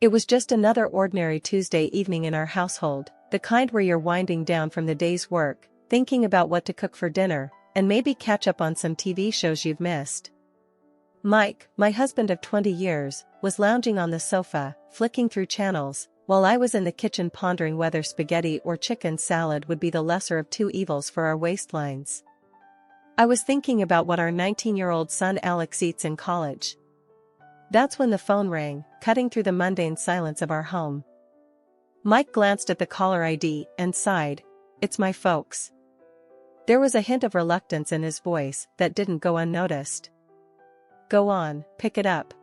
It was just another ordinary Tuesday evening in our household, the kind where you're winding down from the day's work, thinking about what to cook for dinner, and maybe catch up on some TV shows you've missed. Mike, my husband of 20 years, was lounging on the sofa, flicking through channels, while I was in the kitchen pondering whether spaghetti or chicken salad would be the lesser of two evils for our waistlines. I was thinking about what our 19-year-old son Alex eats in college. That's when the phone rang, cutting through the mundane silence of our home. Mike glanced at the caller ID and sighed. "It's my folks." There was a hint of reluctance in his voice that didn't go unnoticed. "Go on, pick it up."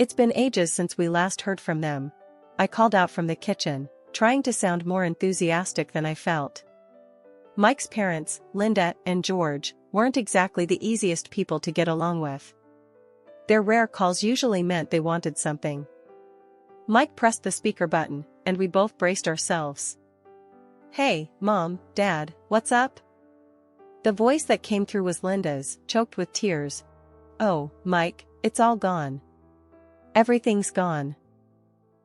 "It's been ages since we last heard from them," I called out from the kitchen, trying to sound more enthusiastic than I felt. Mike's parents, Linda and George, weren't exactly the easiest people to get along with. Their rare calls usually meant they wanted something. Mike pressed the speaker button, and we both braced ourselves. "Hey, Mom, Dad, what's up?" The voice that came through was Linda's, choked with tears. "Oh, Mike, it's all gone. Everything's gone."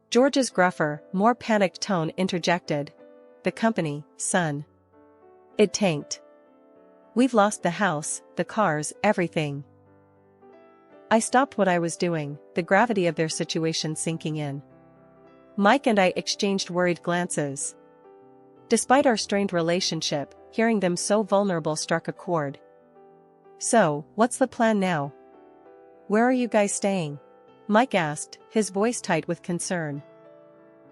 George's gruffer, more panicked tone interjected. "The company, son. It tanked. We've lost the house, the cars, everything." I stopped what I was doing, the gravity of their situation sinking in. Mike and I exchanged worried glances. Despite our strained relationship, hearing them so vulnerable struck a chord. "So, what's the plan now? Where are you guys staying?" Mike asked, his voice tight with concern.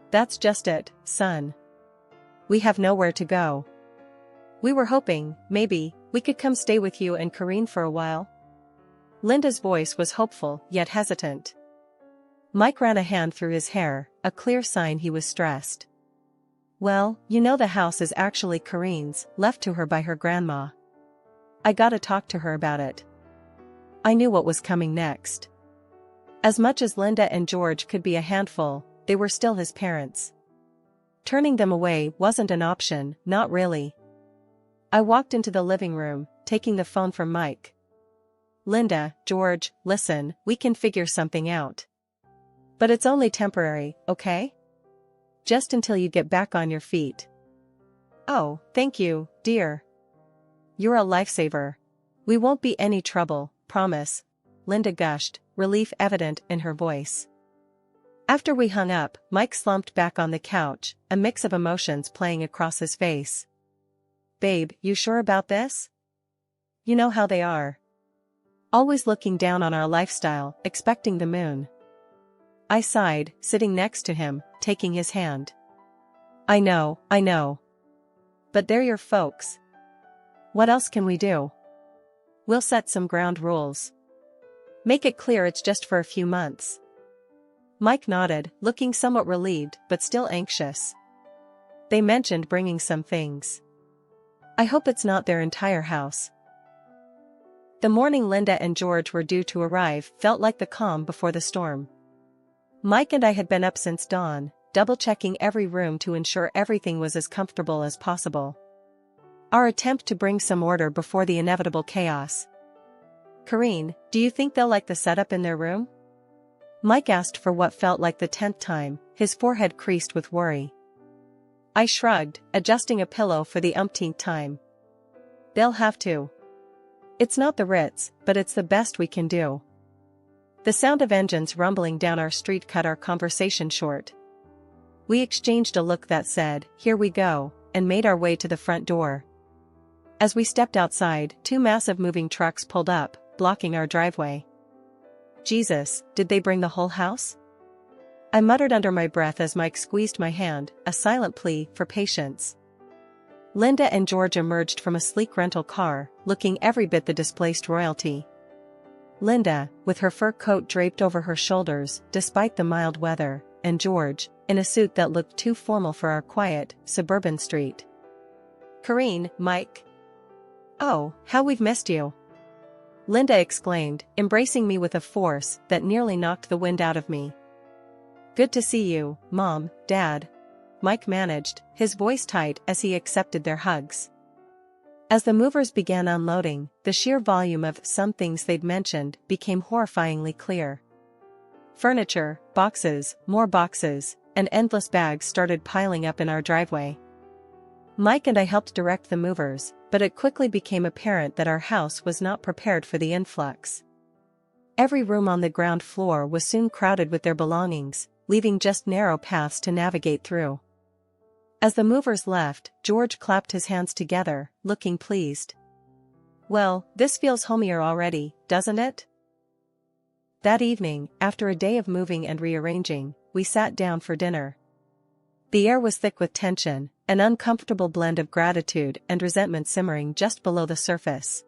"That's just it, son. We have nowhere to go. We were hoping, maybe, we could come stay with you and Karine for a while." Linda's voice was hopeful, yet hesitant. Mike ran a hand through his hair, a clear sign he was stressed. "Well, you know the house is actually Karine's, left to her by her grandma. I gotta talk to her about it." I knew what was coming next. As much as Linda and George could be a handful, they were still his parents. Turning them away wasn't an option, not really. I walked into the living room, taking the phone from Mike. "Linda, George, listen, we can figure something out. But it's only temporary, okay? Just until you get back on your feet." "Oh, thank you, dear. You're a lifesaver. We won't be any trouble, promise," Linda gushed, relief evident in her voice. After we hung up, Mike slumped back on the couch, a mix of emotions playing across his face. "Babe, you sure about this? You know how they are. Always looking down on our lifestyle, expecting the moon." I sighed, sitting next to him, taking his hand. I know. But they're your folks. What else can we do? We'll set some ground rules. Make it clear it's just for a few months." Mike nodded, looking somewhat relieved but still anxious. "They mentioned bringing some things. I hope it's not their entire house." The morning Linda and George were due to arrive felt like the calm before the storm. Mike and I had been up since dawn, double-checking every room to ensure everything was as comfortable as possible. Our attempt to bring some order before the inevitable chaos. "Karine, do you think they'll like the setup in their room?" Mike asked for what felt like the 10th time, his forehead creased with worry. I shrugged, adjusting a pillow for the umpteenth time. "They'll have to. It's not the Ritz, but it's the best we can do." The sound of engines rumbling down our street cut our conversation short. We exchanged a look that said, "Here we go," and made our way to the front door. As we stepped outside, two massive moving trucks pulled up, blocking our driveway. Jesus, did they bring the whole house? I muttered under my breath as Mike squeezed my hand, a silent plea for patience. Linda and George emerged from a sleek rental car, looking every bit the displaced royalty. Linda, with her fur coat draped over her shoulders despite the mild weather, and George, in a suit that looked too formal for our quiet, suburban street. "Karine, Mike. Oh, how we've missed you!" Linda exclaimed, embracing me with a force that nearly knocked the wind out of me. "Good to see you, Mom, Dad," Mike managed, his voice tight as he accepted their hugs. As the movers began unloading, the sheer volume of some things they'd mentioned became horrifyingly clear. Furniture, boxes, more boxes, and endless bags started piling up in our driveway. Mike and I helped direct the movers, but it quickly became apparent that our house was not prepared for the influx. Every room on the ground floor was soon crowded with their belongings, leaving just narrow paths to navigate through. As the movers left, George clapped his hands together, looking pleased. "Well, this feels homier already, doesn't it?" That evening, after a day of moving and rearranging, we sat down for dinner. The air was thick with tension, an uncomfortable blend of gratitude and resentment simmering just below the surface.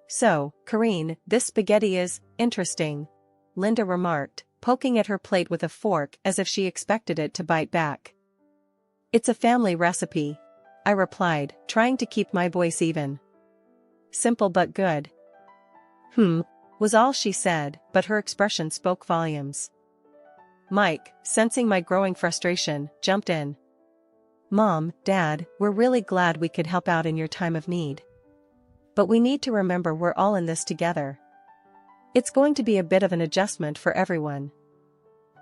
"So, Corinne, this spaghetti is interesting," Linda remarked, poking at her plate with a fork as if she expected it to bite back. "It's a family recipe," I replied, trying to keep my voice even. "Simple but good." Was all she said, but her expression spoke volumes. Mike, sensing my growing frustration, jumped in. "Mom, Dad, we're really glad we could help out in your time of need. But we need to remember we're all in this together. It's going to be a bit of an adjustment for everyone."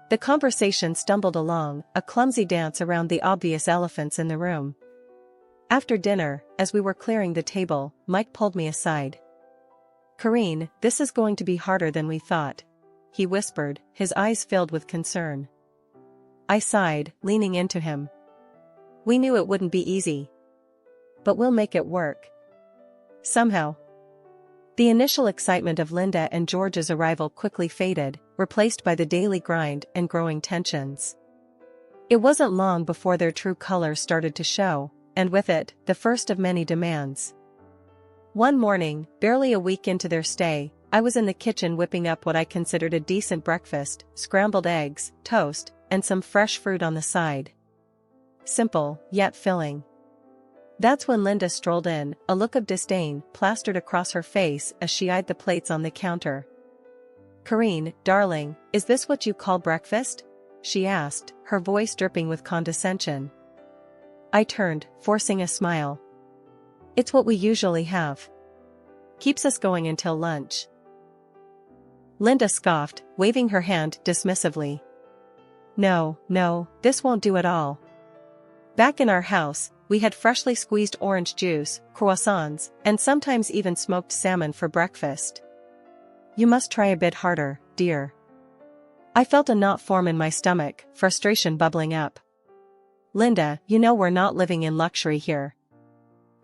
The conversation stumbled along, a clumsy dance around the obvious elephants in the room. After dinner, as we were clearing the table, Mike pulled me aside. "Corinne, this is going to be harder than we thought," he whispered, his eyes filled with concern. I sighed, leaning into him. "We knew it wouldn't be easy. But we'll make it work. Somehow." The initial excitement of Linda and George's arrival quickly faded, replaced by the daily grind and growing tensions. It wasn't long before their true colors started to show, and with it, the first of many demands. One morning, barely a week into their stay, I was in the kitchen whipping up what I considered a decent breakfast: scrambled eggs, toast, and some fresh fruit on the side. Simple, yet filling. That's when Linda strolled in, a look of disdain plastered across her face as she eyed the plates on the counter. "Corinne, darling, is this what you call breakfast?" she asked, her voice dripping with condescension. I turned, forcing a smile. "It's what we usually have. Keeps us going until lunch." Linda scoffed, waving her hand dismissively. No, this won't do at all. Back in our house, we had freshly squeezed orange juice, croissants, and sometimes even smoked salmon for breakfast. You must try a bit harder, dear." I felt a knot form in my stomach, frustration bubbling up. "Linda, you know we're not living in luxury here.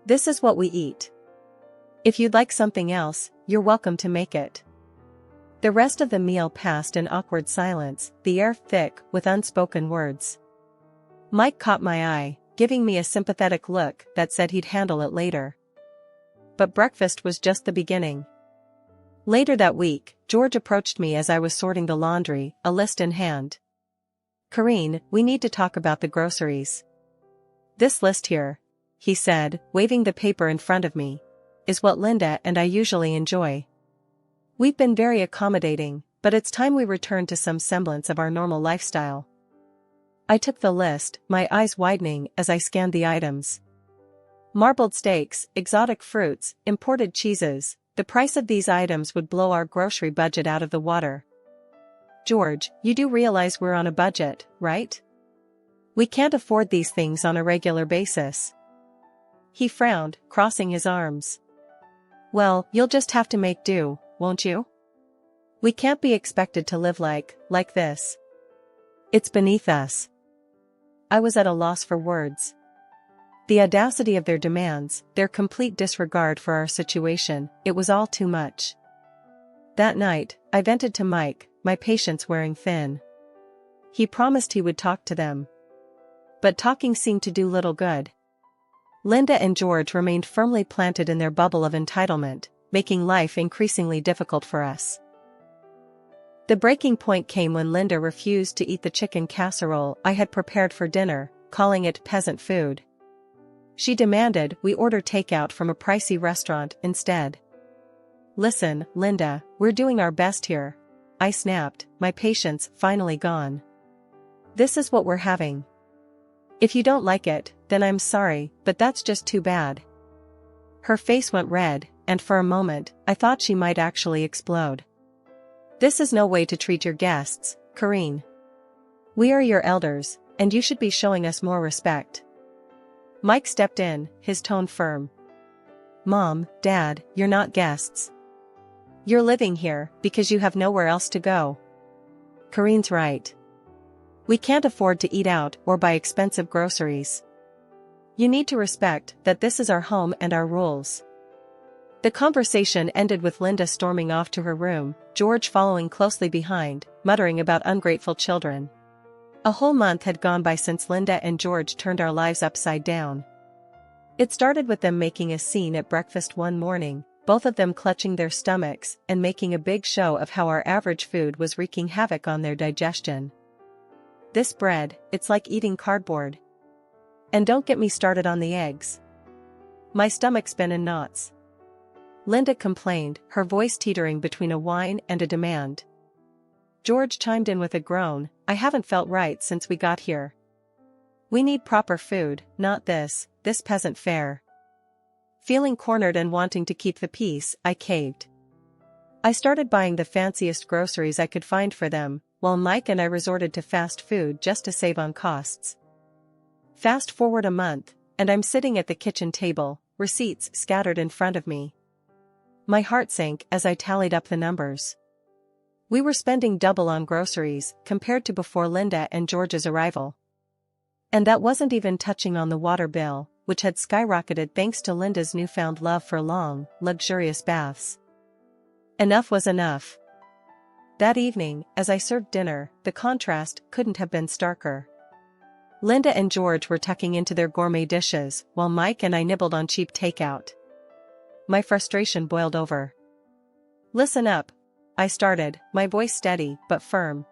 This is what we eat. If you'd like something else, you're welcome to make it." The rest of the meal passed in awkward silence, the air thick with unspoken words. Mike caught my eye, giving me a sympathetic look that said he'd handle it later. But breakfast was just the beginning. Later that week, George approached me as I was sorting the laundry, a list in hand. "Corinne, we need to talk about the groceries. This list here," he said, waving the paper in front of me, "is what Linda and I usually enjoy. We've been very accommodating, but it's time we return to some semblance of our normal lifestyle." I took the list, my eyes widening as I scanned the items. Marbled steaks, exotic fruits, imported cheeses. The price of these items would blow our grocery budget out of the water. "George, you do realize we're on a budget, right? We can't afford these things on a regular basis." He frowned, crossing his arms. "Well, you'll just have to make do, won't you? We can't be expected to live like this. It's beneath us." I was at a loss for words. The audacity of their demands, their complete disregard for our situation, it was all too much. That night, I vented to Mike, my patience wearing thin. He promised he would talk to them. But talking seemed to do little good. Linda and George remained firmly planted in their bubble of entitlement, making life increasingly difficult for us. The breaking point came when Linda refused to eat the chicken casserole I had prepared for dinner, calling it peasant food. She demanded we order takeout from a pricey restaurant instead. "Listen, Linda, we're doing our best here," I snapped, my patience finally gone. "This is what we're having. If you don't like it, then I'm sorry, but that's just too bad." Her face went red, and for a moment, I thought she might actually explode. This is no way to treat your guests, Karine. We are your elders, and you should be showing us more respect. Mike stepped in, his tone firm. Mom, Dad, you're not guests. You're living here because you have nowhere else to go. Karine's right. We can't afford to eat out or buy expensive groceries. You need to respect that this is our home and our rules. The conversation ended with Linda storming off to her room, George following closely behind, muttering about ungrateful children. A whole month had gone by since Linda and George turned our lives upside down. It started with them making a scene at breakfast one morning, both of them clutching their stomachs and making a big show of how our average food was wreaking havoc on their digestion. This bread, it's like eating cardboard. And don't get me started on the eggs. My stomach's been in knots. Linda complained, her voice teetering between a whine and a demand. George chimed in with a groan, I haven't felt right since we got here. We need proper food, not this peasant fare. Feeling cornered and wanting to keep the peace, I caved. I started buying the fanciest groceries I could find for them, while Mike and I resorted to fast food just to save on costs. Fast forward a month, and I'm sitting at the kitchen table, receipts scattered in front of me. My heart sank as I tallied up the numbers. We were spending double on groceries compared to before Linda and George's arrival. And that wasn't even touching on the water bill, which had skyrocketed thanks to Linda's newfound love for long, luxurious baths. Enough was enough. That evening, as I served dinner, the contrast couldn't have been starker. Linda and George were tucking into their gourmet dishes, while Mike and I nibbled on cheap takeout. My frustration boiled over. Listen up, I started, my voice steady but firm.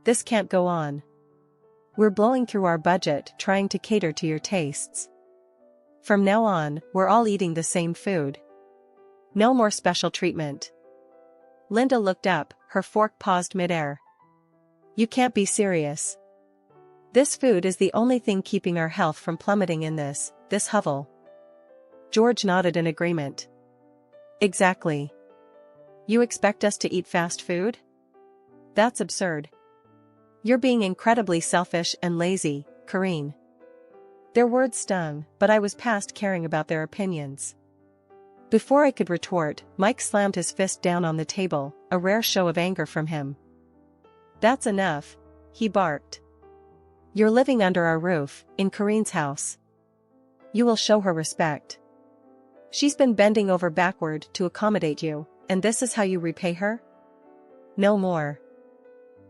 This can't go on. We're blowing through our budget trying to cater to your tastes. From now on, we're all eating the same food. No more special treatment. Linda looked up, her fork paused midair. You can't be serious. This food is the only thing keeping our health from plummeting in this hovel. George nodded in agreement. Exactly. You expect us to eat fast food? That's absurd. You're being incredibly selfish and lazy, Karine. Their words stung, but I was past caring about their opinions. Before I could retort, Mike slammed his fist down on the table, a rare show of anger from him. That's enough, he barked. You're living under our roof, in Karine's house. You will show her respect. She's been bending over backward to accommodate you, and this is how you repay her? No more.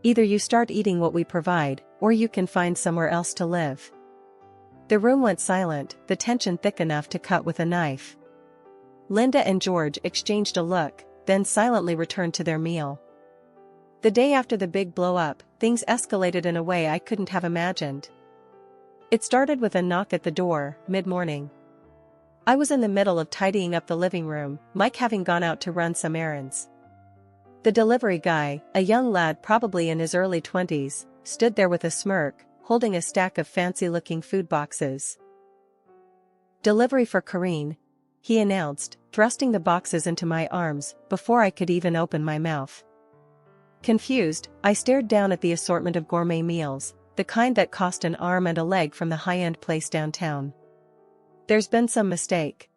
Either you start eating what we provide, or you can find somewhere else to live. The room went silent, the tension thick enough to cut with a knife. Linda and George exchanged a look, then silently returned to their meal. The day after the big blow-up, things escalated in a way I couldn't have imagined. It started with a knock at the door, mid-morning. I was in the middle of tidying up the living room, Mike having gone out to run some errands. The delivery guy, a young lad probably in his early 20s, stood there with a smirk, holding a stack of fancy-looking food boxes. Delivery for Karine, he announced, thrusting the boxes into my arms before I could even open my mouth. Confused, I stared down at the assortment of gourmet meals, the kind that cost an arm and a leg from the high-end place downtown. There's been some mistake.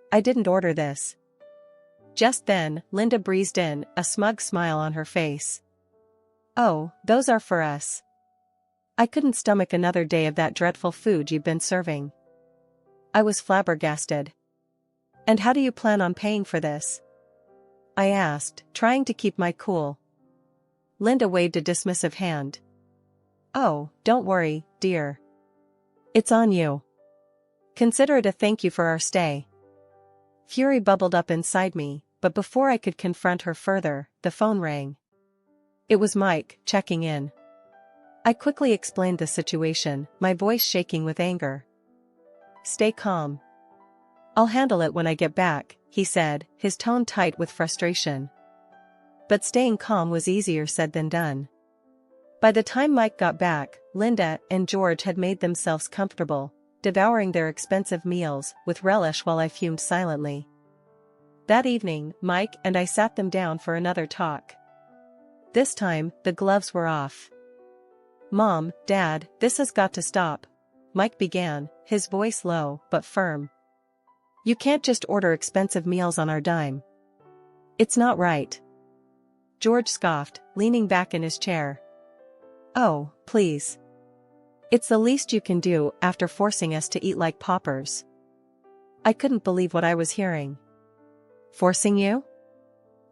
I didn't order this. Just then, Linda breezed in, a smug smile on her face. Oh, those are for us. I couldn't stomach another day of that dreadful food you've been serving. I was flabbergasted. And how do you plan on paying for this? I asked, trying to keep my cool. Linda waved a dismissive hand. Oh, don't worry, dear. It's on you. Consider it a thank you for our stay. Fury bubbled up inside me, but before I could confront her further, the phone rang. It was Mike, checking in. I quickly explained the situation, my voice shaking with anger. Stay calm. I'll handle it when I get back, he said, his tone tight with frustration. But staying calm was easier said than done. By the time Mike got back, Linda and George had made themselves comfortable, devouring their expensive meals with relish while I fumed silently. That evening, Mike and I sat them down for another talk. This time, the gloves were off. "Mom, Dad, this has got to stop," Mike began, his voice low but firm. "You can't just order expensive meals on our dime. It's not right." George scoffed, leaning back in his chair. "Oh, please. It's the least you can do after forcing us to eat like paupers." I couldn't believe what I was hearing. "Forcing you?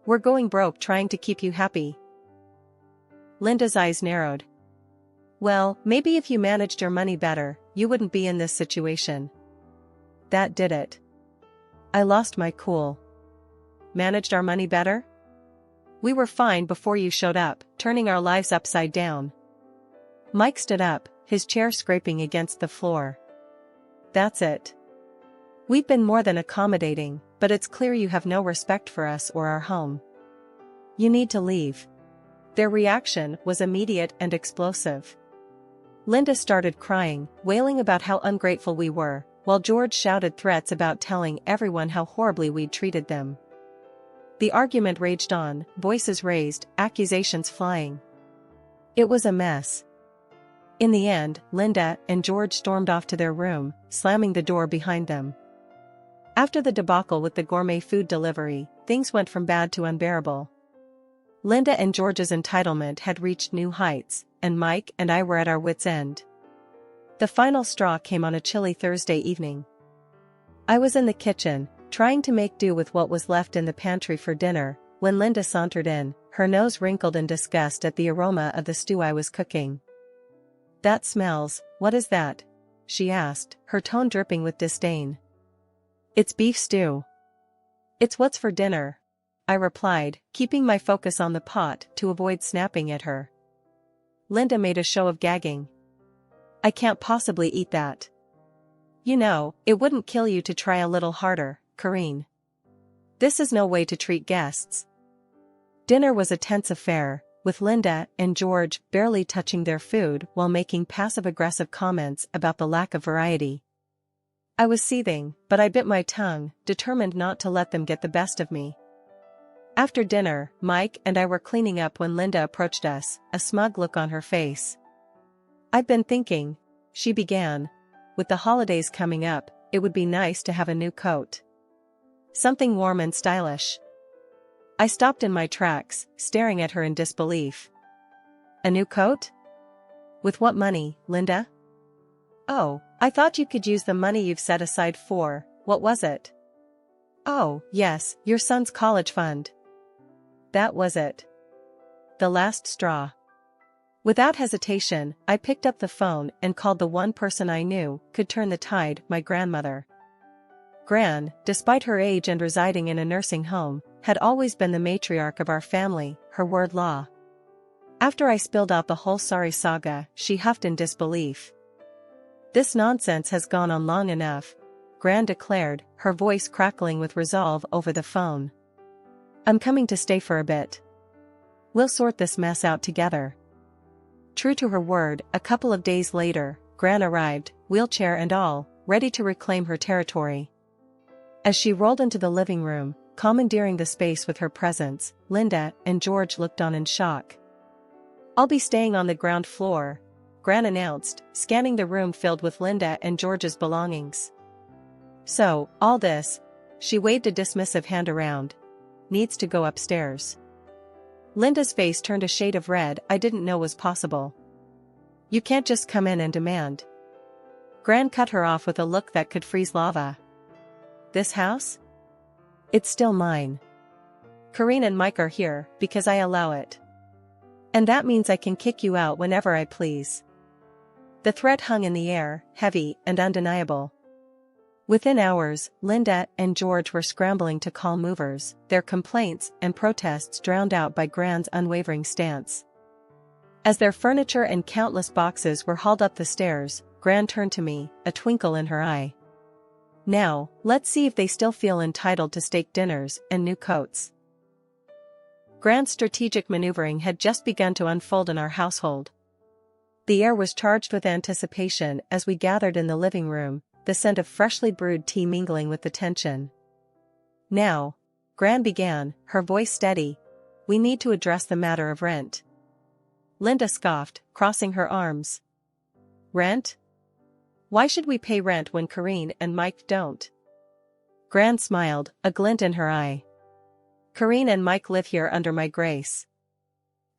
We're going broke trying to keep you happy." Linda's eyes narrowed. "Well, maybe if you managed your money better, you wouldn't be in this situation." That did it. I lost my cool. Managed our money better? We were fine before you showed up, turning our lives upside down. Mike stood up, his chair scraping against the floor. "That's it. We've been more than accommodating, but it's clear you have no respect for us or our home. You need to leave." Their reaction was immediate and explosive. Linda started crying, wailing about how ungrateful we were, while George shouted threats about telling everyone how horribly we'd treated them. The argument raged on, voices raised, accusations flying. It was a mess. In the end, Linda and George stormed off to their room, slamming the door behind them. After the debacle with the gourmet food delivery, things went from bad to unbearable. Linda and George's entitlement had reached new heights, and Mike and I were at our wits' end. The final straw came on a chilly Thursday evening. I was in the kitchen, trying to make do with what was left in the pantry for dinner, when Linda sauntered in, her nose wrinkled in disgust at the aroma of the stew I was cooking. "That smells, what is that?" she asked, her tone dripping with disdain. "It's beef stew." "It's what's for dinner," I replied, keeping my focus on the pot to avoid snapping at her. Linda made a show of gagging. "I can't possibly eat that." "You know, it wouldn't kill you to try a little harder, Corinne. This is no way to treat guests." Dinner was a tense affair, with Linda and George barely touching their food while making passive-aggressive comments about the lack of variety. I was seething, but I bit my tongue, determined not to let them get the best of me. After dinner, Mike and I were cleaning up when Linda approached us, a smug look on her face. "I've been thinking," she began, "with the holidays coming up, it would be nice to have a new coat. Something warm and stylish." I stopped in my tracks, staring at her in disbelief. "A new coat? With what money, Linda?" "Oh, I thought you could use the money you've set aside for, what was it?" "Oh, yes, your son's college fund." That was it. The last straw. Without hesitation, I picked up the phone and called the one person I knew could turn the tide, my grandmother. Gran, despite her age and residing in a nursing home, had always been the matriarch of our family, her word law. After I spilled out the whole sorry saga, she huffed in disbelief. "This nonsense has gone on long enough," Gran declared, her voice crackling with resolve over the phone. "I'm coming to stay for a bit. We'll sort this mess out together." True to her word, a couple of days later, Gran arrived, wheelchair and all, ready to reclaim her territory. As she rolled into the living room, commandeering the space with her presence, Linda and George looked on in shock. "I'll be staying on the ground floor," Gran announced, scanning the room filled with Linda and George's belongings. "So, all this," she waved a dismissive hand around, "needs to go upstairs." Linda's face turned a shade of red I didn't know was possible. "You can't just come in and demand." Gran cut her off with a look that could freeze lava. "This house? It's still mine. Corinne and Mike are here because I allow it. And that means I can kick you out whenever I please." The threat hung in the air, heavy and undeniable. Within hours, Linda and George were scrambling to call movers, their complaints and protests drowned out by Gran's unwavering stance. As their furniture and countless boxes were hauled up the stairs, Gran turned to me, a twinkle in her eye. "Now, let's see if they still feel entitled to steak dinners and new coats." Gran's strategic maneuvering had just begun to unfold in our household. The air was charged with anticipation as we gathered in the living room, the scent of freshly brewed tea mingling with the tension. "Now," Gran began, her voice steady, we need to address the matter of rent." Linda scoffed, crossing her arms. "Rent? Why should we pay rent when Corinne and Mike don't?" Gran smiled, a glint in her eye. "Corinne and Mike live here under my grace.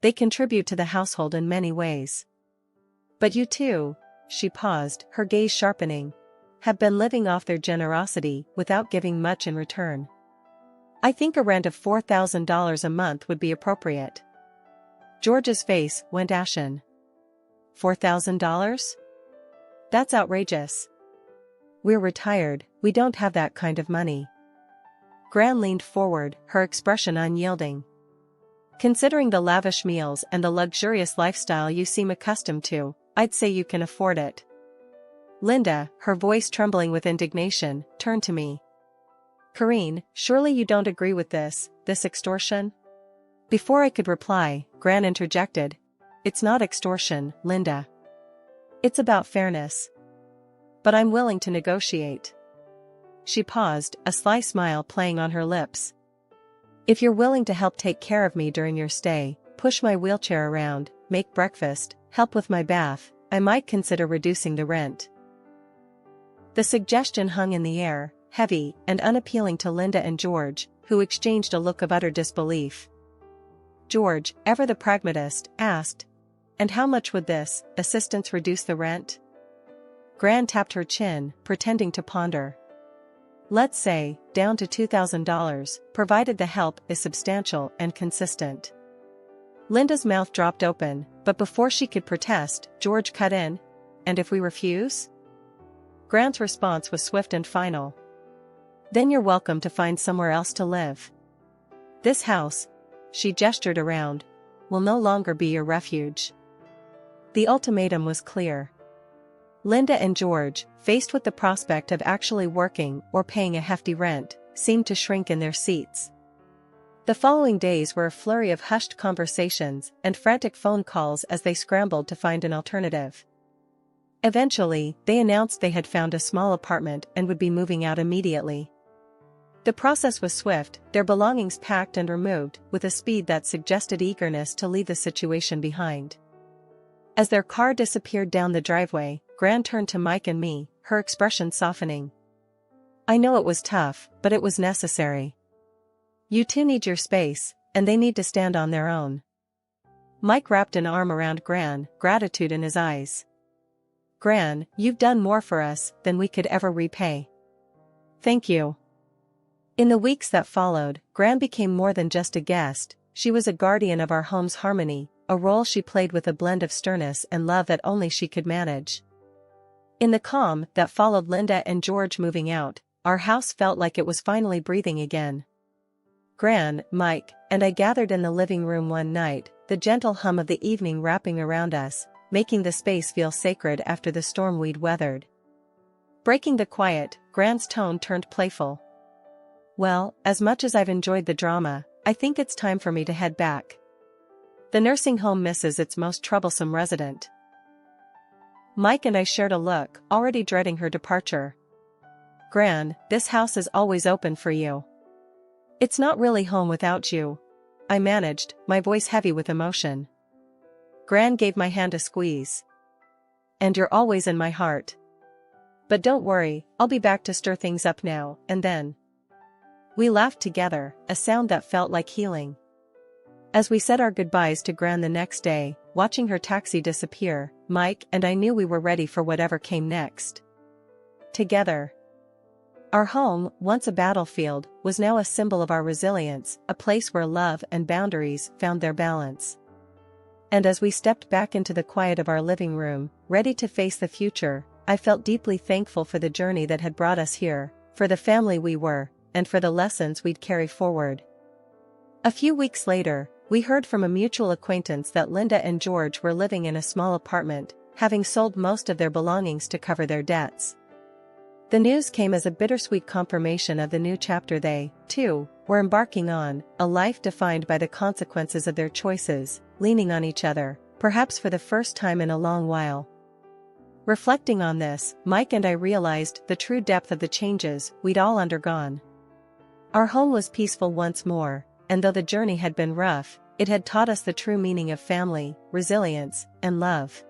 They contribute to the household in many ways. But you two," she paused, her gaze sharpening, "have been living off their generosity without giving much in return. I think a rent of $4,000 a month would be appropriate." George's face went ashen. $4,000? That's outrageous. We're retired, we don't have that kind of money. Gran leaned forward, her expression unyielding. "Considering the lavish meals and the luxurious lifestyle you seem accustomed to, I'd say you can afford it." Linda, her voice trembling with indignation, turned to me. "Corinne, surely you don't agree with this extortion?" Before I could reply, Gran interjected. "It's not extortion, Linda. It's about fairness. But I'm willing to negotiate." She paused, a sly smile playing on her lips. "If you're willing to help take care of me during your stay, push my wheelchair around, make breakfast, help with my bath, I might consider reducing the rent." The suggestion hung in the air, heavy and unappealing to Linda and George, who exchanged a look of utter disbelief. George, ever the pragmatist, asked, "And how much would this assistance reduce the rent?" Gran tapped her chin, pretending to ponder. "Let's say, down to $2,000, provided the help is substantial and consistent." Linda's mouth dropped open, but before she could protest, George cut in. "And if we refuse?" Gran's response was swift and final. "Then you're welcome to find somewhere else to live. This house," she gestured around, "will no longer be your refuge." The ultimatum was clear. Linda and George, faced with the prospect of actually working or paying a hefty rent, seemed to shrink in their seats. The following days were a flurry of hushed conversations and frantic phone calls as they scrambled to find an alternative. Eventually, they announced they had found a small apartment and would be moving out immediately. The process was swift, their belongings packed and removed with a speed that suggested eagerness to leave the situation behind. As their car disappeared down the driveway, Gran turned to Mike and me, her expression softening. "I know it was tough, but it was necessary. You two need your space, and they need to stand on their own." Mike wrapped an arm around Gran, gratitude in his eyes. "Gran, you've done more for us than we could ever repay. Thank you." In the weeks that followed, Gran became more than just a guest, she was a guardian of our home's harmony, a role she played with a blend of sternness and love that only she could manage. In the calm that followed Linda and George moving out, our house felt like it was finally breathing again. Gran, Mike, and I gathered in the living room one night, the gentle hum of the evening wrapping around us, making the space feel sacred after the storm we'd weathered. Breaking the quiet, Gran's tone turned playful. "Well, as much as I've enjoyed the drama, I think it's time for me to head back. The nursing home misses its most troublesome resident." Mike and I shared a look, already dreading her departure. "Gran, this house is always open for you. It's not really home without you," I managed, my voice heavy with emotion. Gran gave my hand a squeeze. "And you're always in my heart. But don't worry, I'll be back to stir things up now and then." We laughed together, a sound that felt like healing. As we said our goodbyes to Gran the next day, watching her taxi disappear, Mike and I knew we were ready for whatever came next. Together. Our home, once a battlefield, was now a symbol of our resilience, a place where love and boundaries found their balance. And as we stepped back into the quiet of our living room, ready to face the future, I felt deeply thankful for the journey that had brought us here, for the family we were, and for the lessons we'd carry forward. A few weeks later, we heard from a mutual acquaintance that Linda and George were living in a small apartment, having sold most of their belongings to cover their debts. The news came as a bittersweet confirmation of the new chapter they, too, were embarking on, a life defined by the consequences of their choices, leaning on each other, perhaps for the first time in a long while. Reflecting on this, Mike and I realized the true depth of the changes we'd all undergone. Our home was peaceful once more, and though the journey had been rough, it had taught us the true meaning of family, resilience, and love.